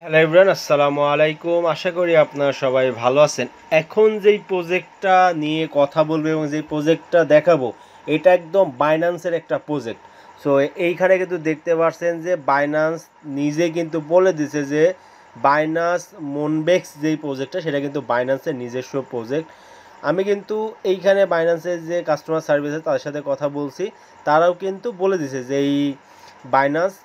Hello everyone, আসসালামু আলাইকুম। আশা করি আপনারা সবাই ভালো আছেন। এখন যেই প্রজেক্টটা নিয়ে কথা বলবো এবং যেই প্রজেক্টটা দেখাবো, এটা একদম বাইন্যান্সের একটা প্রজেক্ট। সো এইখানে কিন্তু দেখতে পাচ্ছেন যে বাইন্যান্স নিজে কিন্তু বলে দিছে যে বাইন্যান্স মনবেক্স যেই প্রজেক্টটা, সেটা কিন্তু বাইন্যান্সের নিজস্ব প্রজেক্ট। আমি কিন্তু এইখানে বাইন্যান্সের যে কাস্টমার সার্ভিস আছে তাদের সাথে কথা বলছি, তারাও কিন্তু বলে দিছে যে এই বাইন্যান্স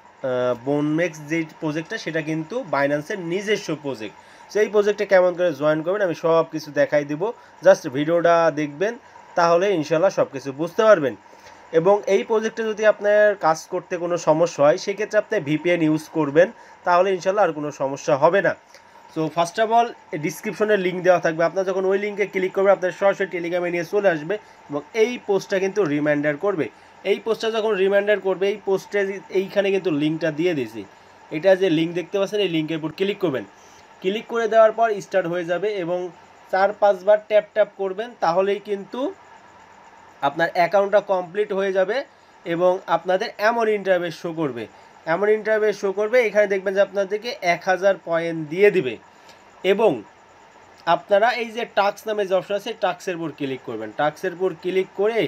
বোনমেক্স যে প্রজেক্টটা, সেটা কিন্তু বাইন্যান্সের নিজস্ব প্রজেক্ট। সো এই প্রজেক্টে কেমন করে জয়েন করবেন আমি সব কিছু দেখাই দিব। জাস্ট ভিডিওটা দেখবেন, তাহলে ইনশাল্লাহ সব কিছু বুঝতে পারবেন। এবং এই প্রজেক্টে যদি আপনার কাজ করতে কোনো সমস্যা হয়, সেক্ষেত্রে আপনি ভিপিএন ইউজ করবেন, তাহলে ইনশাল্লাহ আর কোনো সমস্যা হবে না। সো ফার্স্ট অফ অল ডিসক্রিপশনে লিঙ্ক দেওয়া থাকবে, আপনার যখন ওই লিঙ্কে ক্লিক করবে আপনার সরাসরি টেলিগ্রামে নিয়ে চলে আসবে এবং এই পোস্টটা কিন্তু রিমাইন্ডার করবে। এই পোস্টটা যখন রিমাইন্ডার করবে, এই পোস্টে এইখানে কিন্তু লিঙ্কটা দিয়ে দিয়েছি। এটা যে লিঙ্ক দেখতে পাচ্ছেন, এই লিঙ্কের উপর ক্লিক করবেন। ক্লিক করে দেওয়ার পর স্টার্ট হয়ে যাবে এবং 4-5 বার ট্যাপ ট্যাপ করবেন, তাহলেই কিন্তু আপনার অ্যাকাউন্টটা কমপ্লিট হয়ে যাবে এবং আপনাদের এমন ইন্টারভেস শো করবে। এমন ইন্টারভেস শো করবে, এখানে দেখবেন যে আপনাদেরকে 1000 পয়েন্ট দিয়ে দিবে এবং আপনারা এই যে টাস্ক নামে যে অপশন আছে, টাস্কের উপর ক্লিক করবেন। টাস্কের উপর ক্লিক করে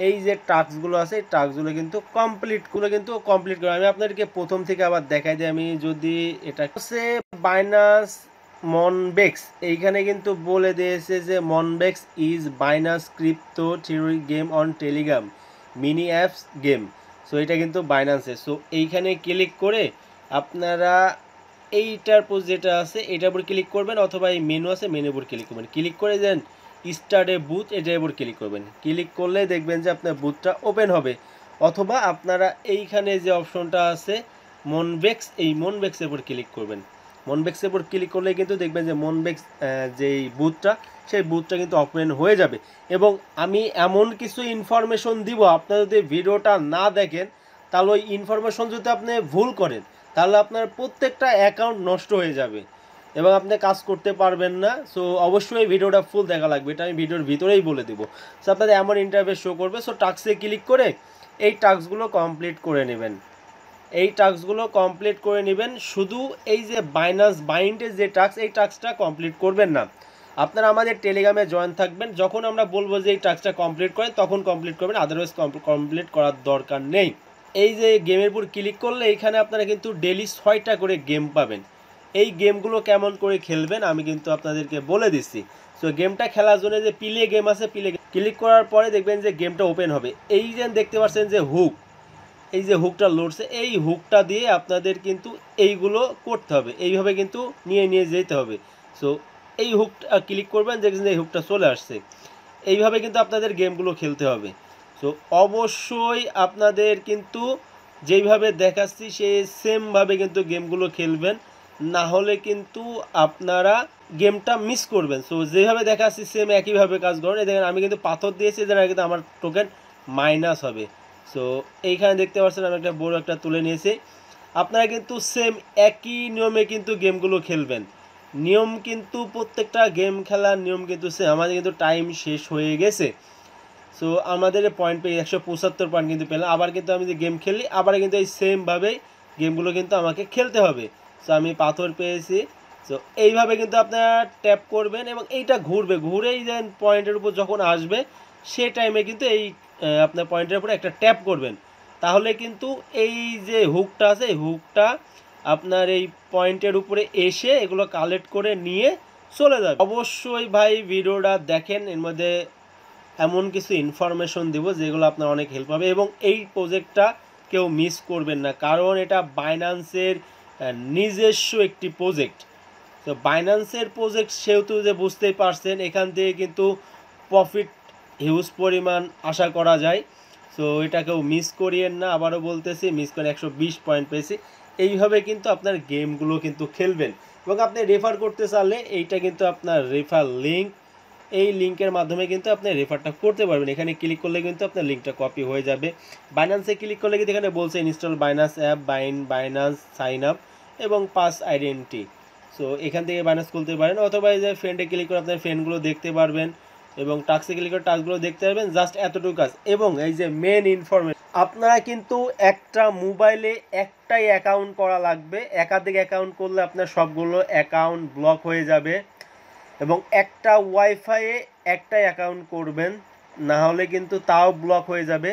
এই যে টাস্কগুলো আছে, এই টাস্কগুলো কিন্তু কমপ্লিট করে আমি আপনাদেরকে প্রথম থেকে আবার দেখাই দিই। আমি যদি এটা হচ্ছে বাইনান্স মনবেক্স, এইখানে কিন্তু বলে দিয়েছে যে Moonbix is Binance crypto theory game on Telegram mini apps game. So এটা কিন্তু বাইনান্সের। সো এইখানে ক্লিক করে আপনারা এইটার পর যেটা আছে এটার উপর ক্লিক করবেন, অথবা এই মেনু আছে মেনুর উপর ক্লিক করবেন। ক্লিক করে দেন স্টার্ট এ বুথ, এটার উপর ক্লিক করবেন। ক্লিক করলে দেখবেন যে আপনার বুথটা ওপেন হবে, অথবা আপনারা এইখানে যে অপশনটা আছে মনবেক্স, এই মনবেক্সের উপর ক্লিক করবেন। মনবেক্সের উপর ক্লিক করলে কিন্তু দেখবেন যে মনবেক্স যেই বুথটা, সেই বুথটা কিন্তু ওপেন হয়ে যাবে। এবং আমি এমন কিছু ইনফরমেশন দিব, আপনারা যদি ভিডিওটা না দেখেন, তাহলে ওই ইনফরমেশন যদি আপনি ভুল করেন, তাহলে আপনার প্রত্যেকটা অ্যাকাউন্ট নষ্ট হয়ে যাবে এবং আপনি কাজ করতে পারবেন না। সো অবশ্যই ভিডিওটা ফুল দেখা লাগবে, এটা আমি ভিডিওর ভিতরেই বলে দেবো। সো আপনাদের এমন ইন্টারফেস শো করবে। সো টাস্কে ক্লিক করে এই টাস্কগুলো কমপ্লিট করে নেবেন। এই টাস্কগুলো কমপ্লিট করে নেবেন। শুধু এই যে বাইনান্স বাইন্ডের যে টাস্ক, এই টাস্কটা কমপ্লিট করবেন না। আপনারা আমাদের টেলিগ্রামে জয়েন থাকবেন, যখন আমরা বলবো যে এই টাস্কটা কমপ্লিট করেন তখন কমপ্লিট করবেন, আদারওয়াইজ কমপ্লিট করার দরকার নেই। এই যে গেমের উপর ক্লিক করলে এইখানে আপনারা কিন্তু ডেলি 6টা করে গেম পাবেন। এই গেমগুলো কেমন করে খেলবেন আমি কিন্তু আপনাদেরকে বলে দিচ্ছি। সো গেমটা খেলার জন্য যে প্লে গেম আছে, প্লে ক্লিক করার পরে দেখবেন যে গেমটা ওপেন হবে। এই যে দেখতে পাচ্ছেন যে হুক, এই যে হুকটা লড়ছে, এই হুকটা দিয়ে আপনাদের কিন্তু এইগুলো করতে হবে, এইভাবে কিন্তু নিয়ে নিয়ে যেতে হবে। সো এই হুকটা ক্লিক করবেন, দেখবেন যে এই হুকটা চলে আসছে। এইভাবে কিন্তু আপনাদের গেমগুলো খেলতে হবে। সো অবশ্যই আপনাদের কিন্তু যেইভাবে দেখাচ্ছি সেই সেমভাবে কিন্তু গেমগুলো খেলবেন, না হলে কিন্তু আপনারা গেমটা মিস করবেন। সো যেভাবে দেখাচ্ছি সেম একইভাবে কাজ করুন। এই দেখেন আমি কিন্তু পাথর দিয়েছি, যেটা কিন্তু আমার টোকেন মাইনাস হবে। সো এইখানে দেখতে পাচ্ছেন আমি একটা বড় একটা তুলে নিয়েছি। আপনারা কিন্তু সেম একই নিয়মে কিন্তু গেমগুলো খেলবেন। নিয়ম কিন্তু প্রত্যেকটা গেম খেলার নিয়ম কিন্তু সেম। আমাদের কিন্তু টাইম শেষ হয়ে গেছে। সো আমাদের পয়েন্ট পেয়ে 175 পয়েন্ট কিন্তু পেলাম। আবার কিন্তু আমি যে গেম খেলি, আবার কিন্তু এই সেমভাবেই গেমগুলো কিন্তু আমাকে খেলতে হবে। সো আমি পাথর পেয়েছি। সো এইভাবে কিন্তু আপনারা ট্যাপ করবেন এবং এইটা ঘুরবে, ঘুরেই যেন পয়েন্টের উপর যখন আসবে সে টাইমে কিন্তু এই আপনার পয়েন্টের উপরে একটা ট্যাপ করবেন। তাহলে কিন্তু এই যে হুকটা আছে, এই হুকটা আপনার এই পয়েন্টের উপরে এসে এগুলো কালেক্ট করে নিয়ে চলে যাবে। অবশ্যই ভাই ভিডিওটা দেখেন, এর মধ্যে এমন কিছু ইনফরমেশন দেব যেগুলো আপনার অনেক হেল্প হবে। এবং এই প্রজেক্টটা কেউ মিস করবেন না, কারণ এটা বাইন্যান্সের নিজস্ব একটি প্রজেক্ট। তো বাইন্যান্সের প্রজেক্ট সেহেতু যে বুঝতেই পারছেন, এখান থেকে কিন্তু প্রফিট হিউজ পরিমাণ আশা করা যায়। সো এটা কেউ মিস করিয়েন না, আবারও বলতেছি মিস করে 120 পয়েন্ট পেয়েছি। এইভাবে কিন্তু আপনার গেমগুলো কিন্তু খেলবেন। এবং আপনি রেফার করতে চাইলে এইটা কিন্তু আপনার রেফার লিঙ্ক, এই লিঙ্কের মাধ্যমে কিন্তু আপনি রেফারটা করতে পারবেন। এখানে ক্লিক করলে কিন্তু আপনার লিঙ্কটা কপি হয়ে যাবে। বাইন্যান্সে ক্লিক করলে কিন্তু এখানে বলছে install Binance app, Binance sign up এবং পাস আইডেন্টি। সো এখান থেকে বাইন্যান্স খুলতে পারেন, অথবা এই যে ফ্রেন্ডে ক্লিক করে আপনার ফ্রেন্ডগুলো দেখতে পারবেন এবং টাস্কে ক্লিক করে টাস্কগুলো দেখতে পারবেন। জাস্ট এতটুকু কাজ। এবং এই যে মেন ইনফরমেশন, আপনারা কিন্তু একটা মোবাইলে একটাই অ্যাকাউন্ট করা লাগবে, একাধিক অ্যাকাউন্ট করলে আপনার সবগুলো অ্যাকাউন্ট ব্লক হয়ে যাবে। এবং একটা ওয়াইফাইয়ে একটাই অ্যাকাউন্ট করবেন, না হলে কিন্তু তাও ব্লক হয়ে যাবে।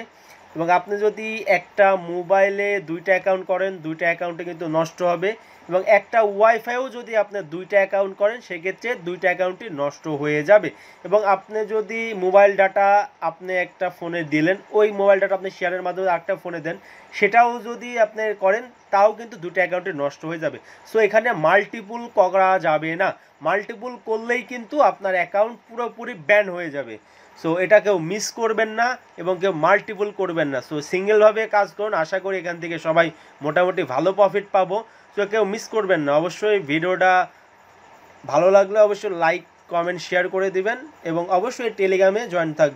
এবং আপনি যদি একটা মোবাইলে দুইটা অ্যাকাউন্ট করেন, দুইটা অ্যাকাউন্টে কিন্তু নষ্ট হবে। এবং একটা ওয়াইফাইও যদি আপনি দুইটা অ্যাকাউন্ট করেন, সেক্ষেত্রে দুইটা অ্যাকাউন্টই নষ্ট হয়ে যাবে। এবং আপনি যদি মোবাইল ডাটা আপনি একটা ফোনে দিলেন, ওই মোবাইল ডাটা আপনি শেয়ারের মাধ্যমে আরেকটা ফোনে দেন, সেটাও যদি আপনি করেন, তাও কিন্তু দুটো অ্যাকাউন্টে নষ্ট হয়ে যাবে। সো এখানে মাল্টিপুল করা যাবে না, মাল্টিপুল করলেই কিন্তু আপনার অ্যাকাউন্ট পুরোপুরি ব্যান হয়ে যাবে। সো এটা কেউ মিস করবেন না এবং কেউ মাল্টিপুল করবেন না। সো সিঙ্গেলভাবে কাজ করুন, আশা করি এখান থেকে সবাই মোটামুটি ভালো প্রফিট পাবো। সো কেউ মিস করবেন না। অবশ্যই ভিডিওটা ভালো লাগলে অবশ্যই লাইক কমেন্ট শেয়ার করে দিবেন এবং অবশ্যই টেলিগ্রামে জয়েন থাকবেন।